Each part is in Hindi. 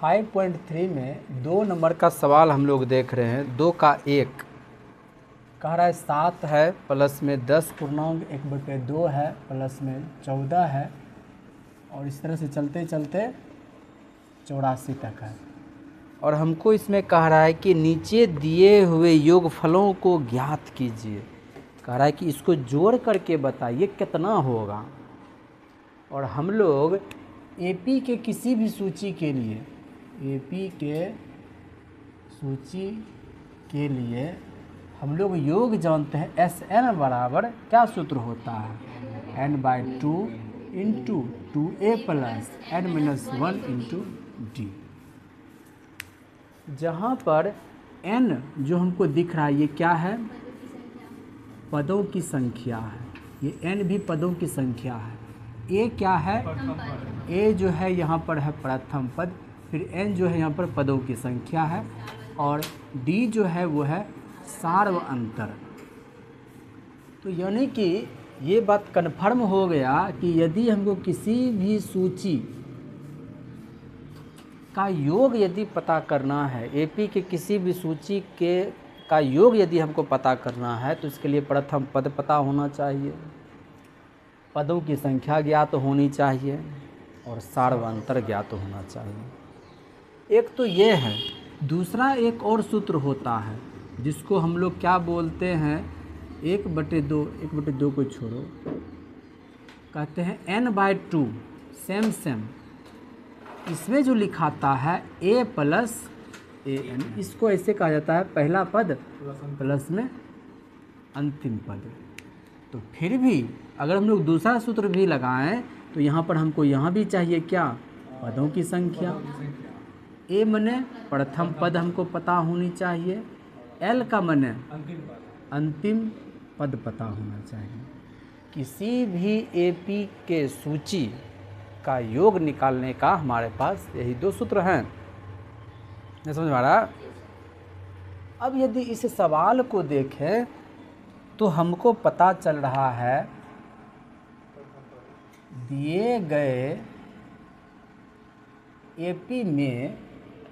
5.3 में 2 नंबर का सवाल हम लोग देख रहे हैं। 2 का 1 कह रहा है 7 है, प्लस में 10 पूर्णांक 1/2 है, प्लस में 14 है, और इस तरह से चलते चलते 84 तक है। और हमको इसमें कह रहा है कि नीचे दिए हुए योगफलों को ज्ञात कीजिए। कह रहा है कि इसको जोड़ करके बताइए कितना होगा। और हम लोग एपी के किसी भी सूची के लिए, एपी के सूची के लिए हम लोग योग जानते हैं। एस एन बराबर क्या सूत्र होता है, n/2 into 2a plus n-1 into D. जहाँ पर n जो हमको दिख रहा है ये क्या है, पदों की संख्या है। ये n भी पदों की संख्या है। a क्या है, a जो है यहाँ पर है प्रथम पद, फिर n जो है यहाँ पर पदों की संख्या है, और d जो है वो है सार्व अंतर। तो यानी कि ये बात कन्फर्म हो गया कि यदि हमको किसी भी सूची का योग यदि पता करना है, एपी के किसी भी सूची के का योग यदि हमको पता करना है, तो इसके लिए प्रथम पद पता होना चाहिए, पदों की संख्या ज्ञात होनी चाहिए, और सार्व अंतर ज्ञात होना चाहिए। एक तो ये है। दूसरा एक और सूत्र होता है जिसको हम लोग क्या बोलते हैं, 1/2 को छोड़ो, कहते हैं n/2 सेम। इसमें जो लिखाता है a प्लस an, इसको ऐसे कहा जाता है पहला पद प्लस में अंतिम पद। तो फिर भी अगर हम लोग दूसरा सूत्र भी लगाएं तो यहाँ पर हमको यहाँ भी चाहिए क्या, पदों की संख्या। a मने प्रथम पद हमको पता होनी चाहिए, l का मने अंतिम पद पता होना चाहिए। किसी भी एपी के सूची का योग निकालने का हमारे पास यही 2 सूत्र हैं। नहीं समझ में आ रहा? अब यदि इस सवाल को देखें तो हमको पता चल रहा है दिए गए एपी में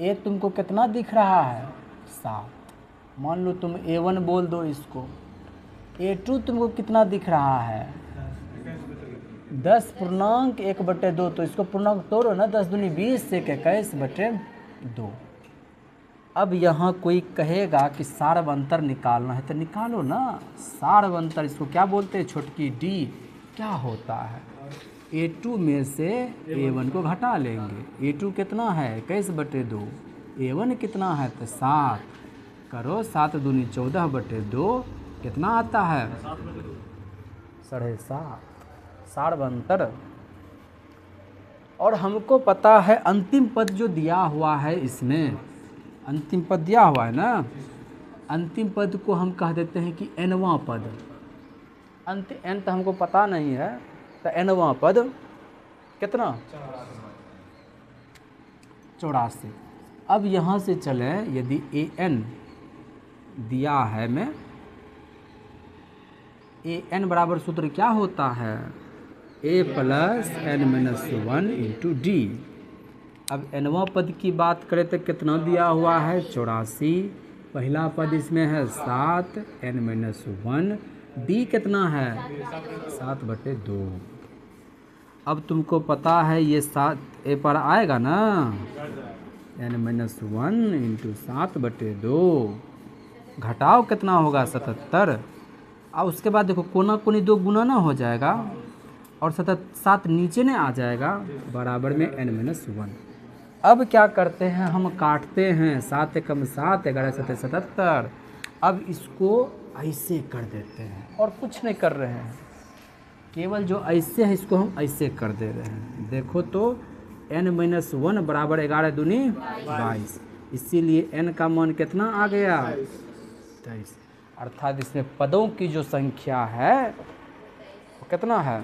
ए तुमको कितना दिख रहा है, 7। मान लो तुम A1 बोल दो इसको। A2 तुमको कितना दिख रहा है, 10 पूर्णांक 1/2। तो इसको पूर्णांक तोड़ो ना, 10 दूनी 20 से 21/2। अब यहाँ कोई कहेगा कि सार्व अंतर निकालना है, तो निकालो ना सार्व अंतर। इसको क्या बोलते हैं, छोटकी डी क्या होता है, A2 में से A1 को घटा लेंगे। A2 कितना है, 21/2। A1 कितना है, तो 7 करो, 7 दूनी 14/2 कितना आता है, 7.5 सार्व अंतर। और हमको पता है अंतिम पद जो दिया हुआ है, इसमें अंतिम पद दिया हुआ है ना, अंतिम पद को हम कह देते हैं कि nवां पद। n तो हमको पता नहीं है, तो nवां पद कितना, 84। अब यहाँ से चले, यदि an दिया है में, an बराबर सूत्र क्या होता है, a plus n-1 into D. अब nवां पद की बात करें तो कितना दिया हुआ है, 84। पहला पद इसमें है 7, n-1, डी कितना है, 7/2। अब तुमको पता है ये 7 ए पर आएगा ना, n-1 इंटू 7/2, घटाओ कितना होगा, 77। और उसके बाद देखो कोना कोनी 2 गुना ना हो जाएगा, और 7 नीचे ने आ जाएगा, बराबर में n-1। अब क्या करते हैं, हम काटते हैं, 7 एकम 7, 11 7 77। अब इसको ऐसे कर देते हैं और कुछ नहीं कर रहे हैं, केवल जो ऐसे है इसको हम ऐसे कर दे रहे हैं। देखो तो n-1 बराबर 11 दूनी 22, इसीलिए n का मान कितना आ गया, 23। अर्थात इसमें पदों की जो संख्या है वो कितना है,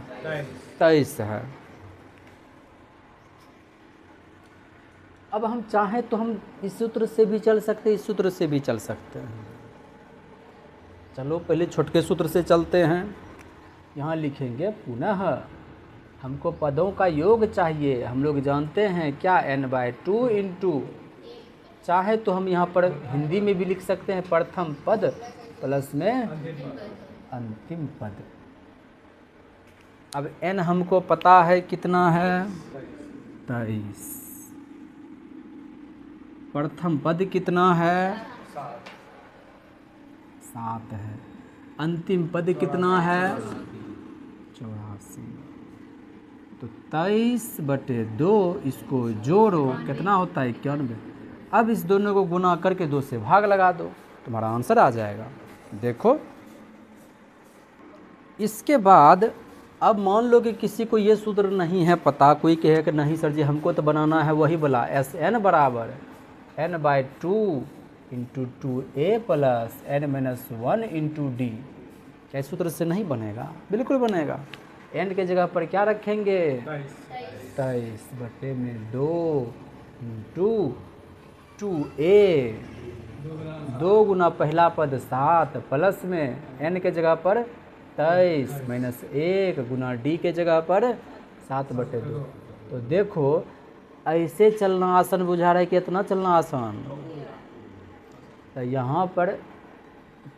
23 है। अब हम चाहें तो हम इस सूत्र से भी चल सकते हैं, इस सूत्र से भी चल सकते हैं। चलो पहले छोटे सूत्र से चलते हैं। यहाँ लिखेंगे पुनः हमको पदों का योग चाहिए। हम लोग जानते हैं क्या, n/2 इंटू, चाहे तो हम यहाँ पर हिंदी में भी लिख सकते हैं प्रथम पद प्लस में अंतिम पद। अब n हमको पता है कितना है, 23। प्रथम पद कितना है, 7 है। अंतिम पद कितना है, 84। तो 23/2, इसको जोड़ो, कितना होता है, 91। अब इस दोनों को गुना करके 2 से भाग लगा दो, तुम्हारा आंसर आ जाएगा। देखो, इसके बाद अब मान लो कि किसी को ये सूत्र नहीं है पता, कोई कहे कि नहीं सर जी हमको तो बनाना है वही बोला, Sn बराबर n/2 into 2a plus n-1 into D. क्या इस सूत्र से नहीं बनेगा? बिल्कुल बनेगा। n के जगह पर क्या रखेंगे, 23/2 इंटू 2a, 2 गुना पहला पद 7 प्लस में n के जगह पर 23 माइनस 1 गुना d के जगह पर 7/2। तो देखो ऐसे चलना आसान बुझा रहा है कि इतना चलना आसान। तो यहाँ पर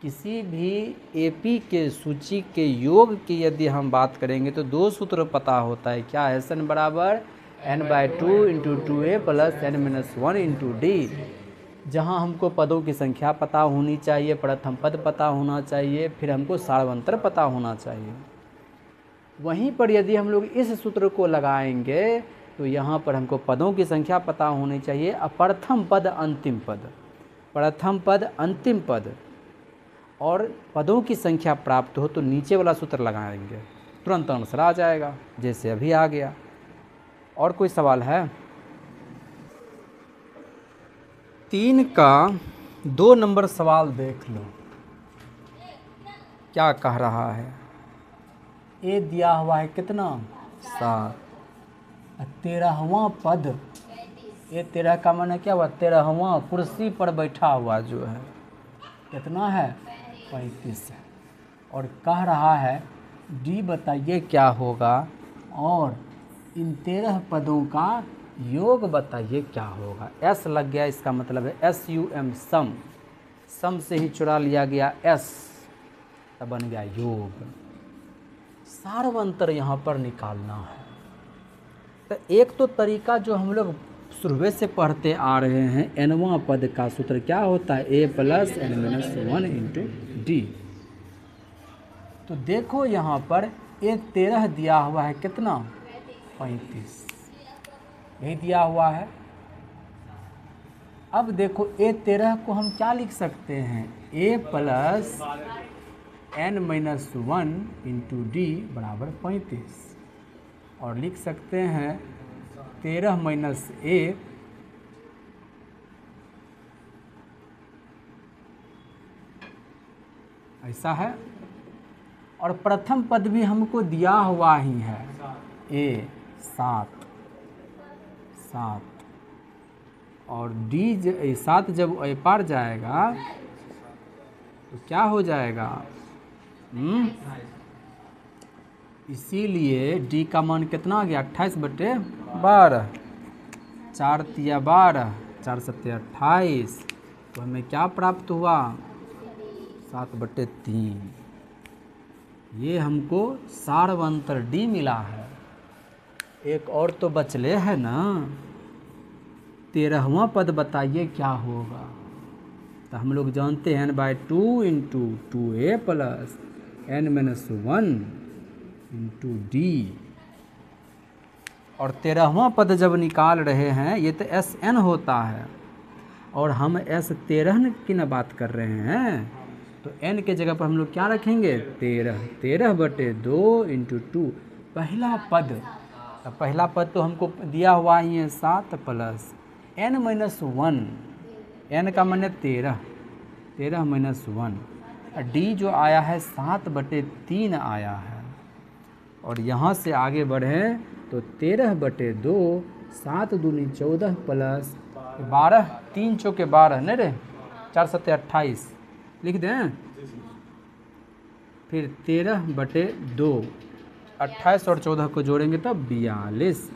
किसी भी एपी के सूची के योग की यदि हम बात करेंगे तो 2 सूत्र पता होता है। क्या है, Sn बराबर n/2 into 2a plus n-1 into D. जहाँ हमको पदों की संख्या पता होनी चाहिए, प्रथम पद पता होना चाहिए, फिर हमको सार्वंतर पता होना चाहिए। वहीं पर यदि हम लोग इस सूत्र को लगाएंगे तो यहाँ पर हमको पदों की संख्या पता होनी चाहिए, प्रथम पद अंतिम पद, प्रथम पद अंतिम पद और पदों की संख्या प्राप्त हो तो नीचे वाला सूत्र लगाएंगे, तुरंत आंसर आ जाएगा, जैसे अभी आ गया। और कोई सवाल है? 3 का 2 नंबर सवाल देख लो, क्या कह रहा है। ए दिया हुआ है कितना, 7। 13वां पद, ये 13 का माने क्या हुआ, 13वां कुर्सी पर बैठा हुआ जो है कितना है, 35 है। और कह रहा है डी बताइए क्या होगा, और इन 13 पदों का योग बताइए क्या होगा। एस लग गया, इसका मतलब है SUM, सम, सम से ही चुरा लिया गया एस, तब बन गया योग। सार्वंतर यहाँ पर निकालना है। तो एक तो तरीका जो हम लोग शुरू से पढ़ते आ रहे हैं, nवां पद का सूत्र क्या होता है, a plus n-1 into D. तो देखो यहाँ पर ये 13 दिया हुआ है कितना, 35, यही दिया हुआ है। अब देखो ए 13 को हम क्या लिख सकते हैं, a plus n-1 into D बराबर 35, और लिख सकते हैं 13 माइनस 1 ऐसा है। और प्रथम पद भी हमको दिया हुआ ही है, a 7, और डी 7 जब ए पार जाएगा तो क्या हो जाएगा, इसीलिए डी का मान कितना आ गया, 28/12, 4 तिया 12, 4 सत्ते 28, तो हमें क्या प्राप्त हुआ, 7/3। ये हमको सार्वंतर डी मिला है। एक और तो बचले है ना, 13वां पद बताइए क्या होगा। तो हम लोग जानते हैं n/2 into 2a plus n-1 into D. और 13वां पद जब निकाल रहे हैं, ये तो Sn होता है, और हम S13 की ना बात कर रहे हैं, तो n के जगह पर हम लोग क्या रखेंगे, 13/2 इंटू 2, पहला पद। तो पहला पद तो हमको दिया हुआ ही है 7 प्लस n-1, n का माने 13, 13-1, डी जो आया है 7/3 आया है। और यहाँ से आगे बढ़ें तो 13/2, 7 दूनी 14 प्लस 12, 3 चौके 12 नहीं रे, 4 सत्ते 28 लिख दें, फिर 13/2 28 और 14 को जोड़ेंगे तब 42,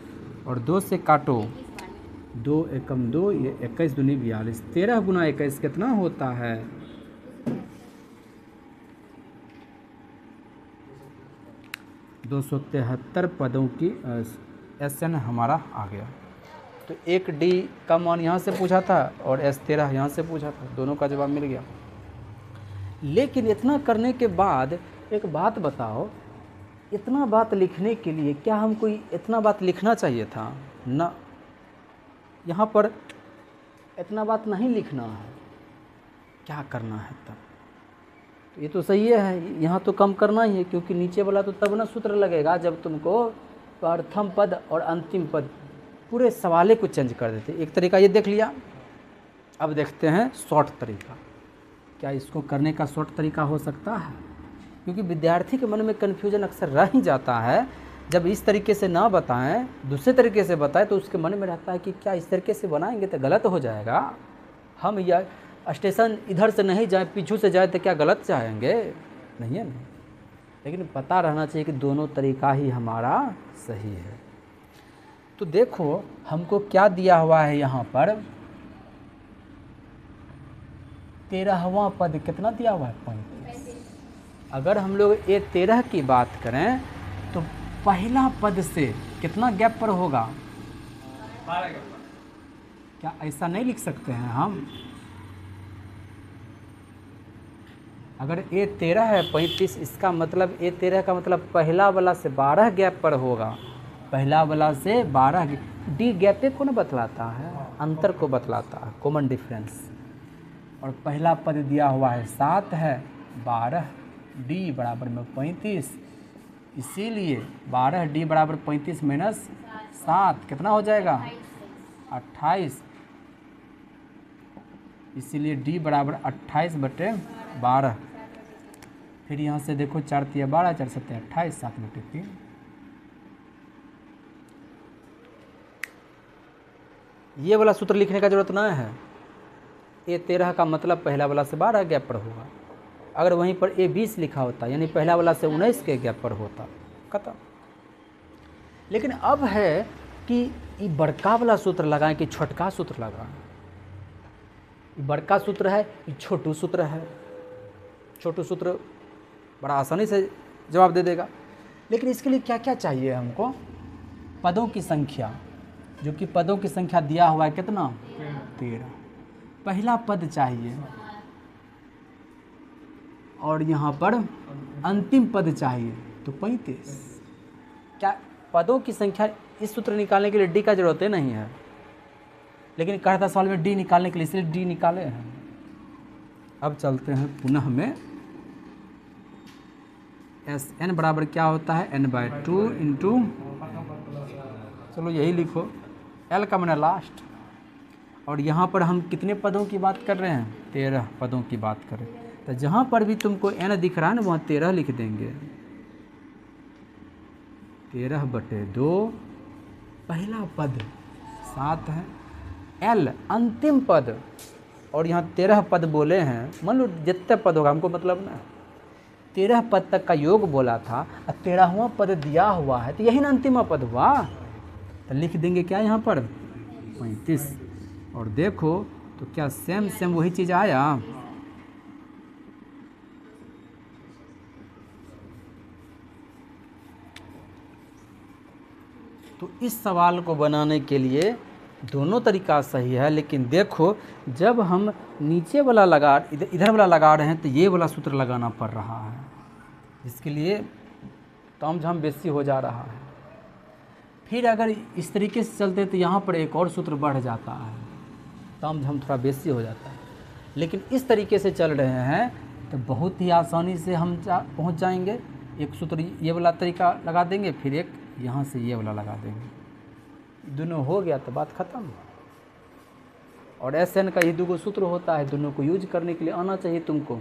और 2 से काटो, 2 एकम 2, ये 21 दूनी 42, 13 गुना 21 कितना होता है? 273 पदों की SN हमारा आ गया। तो एक D का मान यहाँ से पूछा था और S13 यहाँ से पूछा था, दोनों का जवाब मिल गया। लेकिन इतना करने के बाद एक बात बताओ, इतना बात लिखने के लिए क्या हमको इतना बात लिखना चाहिए था? ना, यहाँ पर इतना बात नहीं लिखना है, क्या करना है तब? तो ये तो सही है, यहाँ तो कम करना ही है, क्योंकि नीचे वाला तो तब ना सूत्र लगेगा जब तुमको प्रथम पद और अंतिम पद पूरे सवाले को चेंज कर देते। एक तरीका ये देख लिया, अब देखते हैं शॉर्ट तरीका। क्या इसको करने का शॉर्ट तरीका हो सकता है? क्योंकि विद्यार्थी के मन में कन्फ्यूजन अक्सर रह ही जाता है, जब इस तरीके से ना बताएं, दूसरे तरीके से बताएं, तो उसके मन में रहता है कि क्या इस तरीके से बनाएंगे तो गलत हो जाएगा, हम या स्टेशन इधर से नहीं जाए पीछू से जाए तो क्या गलत जाएंगे? नहीं है ना। लेकिन पता रहना चाहिए कि दोनों तरीका ही हमारा सही है। तो देखो हमको क्या दिया हुआ है यहाँ पर, 13वां पद कितना दिया हुआ है? 35। अगर हम लोग A13 की बात करें तो पहला पद से कितना गैप पर होगा? 12 गैप पर। क्या ऐसा नहीं लिख सकते हैं हम? अगर A13 है 35, इसका मतलब A13 का मतलब पहला वाला से 12 गैप पर होगा, पहला वाला से 12। D गैपे को न बतलाता है, अंतर को बतलाता है, कॉमन डिफरेंस। और पहला पद दिया हुआ है 7 है, 12 D बराबर में 35, इसीलिए 12D बराबर 35 माइनस 7 कितना हो जाएगा? 28। इसीलिए D बराबर 28/12। फिर यहाँ से देखो 4 तिया 12, 4 सत्ते 28, 7/3। ये वाला सूत्र लिखने का जरूरत नहीं है। A13 का मतलब पहला वाला से 12 गैप पर होगा। अगर वहीं पर A20 लिखा होता, यानी पहला वाला से 19 के गैप पर होता, खत्म। लेकिन अब है कि ये बड़का वाला सूत्र लगाएं कि छोटका सूत्र लगाएं। ये बड़का सूत्र है, ये छोटू सूत्र है। छोटू सूत्र बड़ा आसानी से जवाब दे देगा। लेकिन इसके लिए क्या क्या चाहिए हमको? पदों की संख्या, जो कि पदों की संख्या दिया हुआ है कितना? 13। पहला पद चाहिए, और यहाँ पर अंतिम पद चाहिए, तो 35। क्या पदों की संख्या इस सूत्र निकालने के लिए D का जरूरत नहीं है, लेकिन कहता सवाल में D निकालने के लिए, इसलिए D निकाले हैं। अब चलते हैं पुनः में। SN बराबर क्या होता है? N/2 इंटू, चलो यही लिखो, L का मैंने लास्ट। और यहाँ पर हम कितने पदों की बात कर रहे हैं? 13 पदों की बात कर रहे हैं। तो जहाँ पर भी तुमको N दिख रहा है ना, वहाँ 13 लिख देंगे। 13/2 पहला पद 7 है, L अंतिम पद, और यहाँ 13 पद बोले हैं। मान लो जितने पद होगा, हमको मतलब ना 13 पद तक का योग बोला था, और 13वां पद दिया हुआ है, तो यही ना अंतिम पद हुआ। तो लिख देंगे क्या यहाँ पर? 35। और देखो तो क्या सेम वही चीज़ आया? तो इस सवाल को बनाने के लिए दोनों तरीका सही है, लेकिन देखो जब हम नीचे वाला इधर वाला लगा रहे हैं, तो ये वाला सूत्र लगाना पड़ रहा है, जिसके लिए तामझाम बेसी हो जा रहा है। फिर अगर इस तरीके से चलते तो यहाँ पर एक और सूत्र बढ़ जाता है, तामझाम थोड़ा बेसी हो जाता है। लेकिन इस तरीके से चल रहे हैं तो बहुत ही आसानी से हम पहुँच जाएंगे। एक सूत्र ये वाला तरीका लगा देंगे, फिर एक यहाँ से ये वाला लगा देंगे, दोनों हो गया तो बात ख़त्म। और SN का ये 2 सूत्र होता है, दोनों को यूज करने के लिए आना चाहिए तुमको।